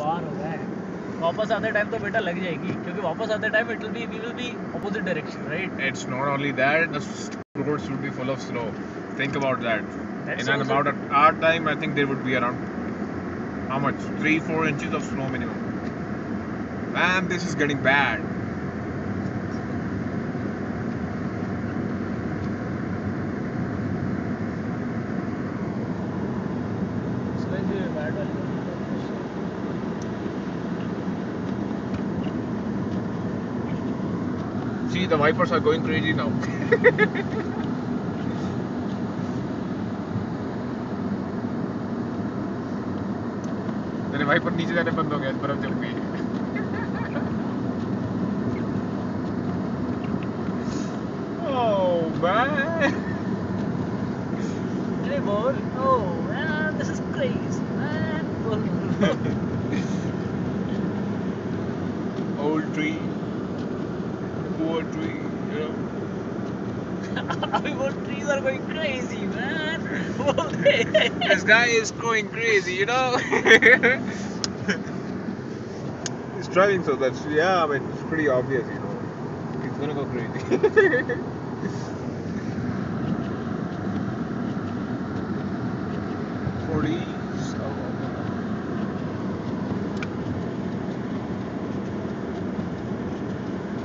बाहर हो गए वापस आते टाइम तो बेटा लग जाएगी क्योंकि वापस आते time we will be opposite direction, right? It's not only that, the roads would be full of snow. Think about that. That's In also about our time, I think there would be around how much? 3-4 inches of snow minimum. Man, this is getting bad. it's going to be bad. See, the wipers are going crazy now. मेरे wiper नीचे जाने बंद हो गया बर्फ जम गई Oh man. Anymore? Oh man, this is crazy, man. Old tree, poor tree, you know. Our trees are going crazy, man. This guy is going crazy, you know. He's driving, so that's yeah. I mean, it's pretty obvious, you know. He's gonna go crazy.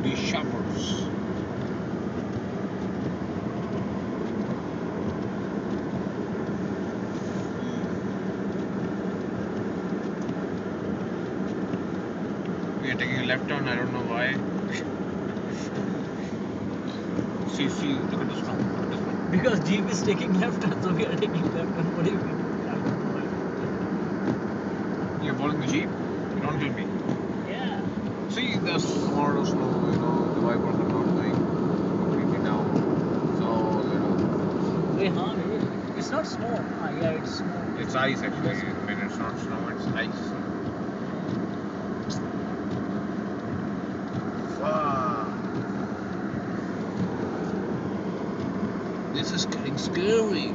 These shoppers. We are taking a left turn, I don't know why. See, look at the snow. Because Jeep is taking left turn, so we are taking left turn. What do you mean? You're following the Jeep? Don't tell me. Yeah. See, there's more snow, you know, the wipers are not going completely down. So, you know. Wait, huh? It's not snow. Yeah, it's snow. It's ice actually. I mean, it's not snow, it's ice. Fuck. This is getting scary.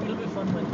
It'll be fun when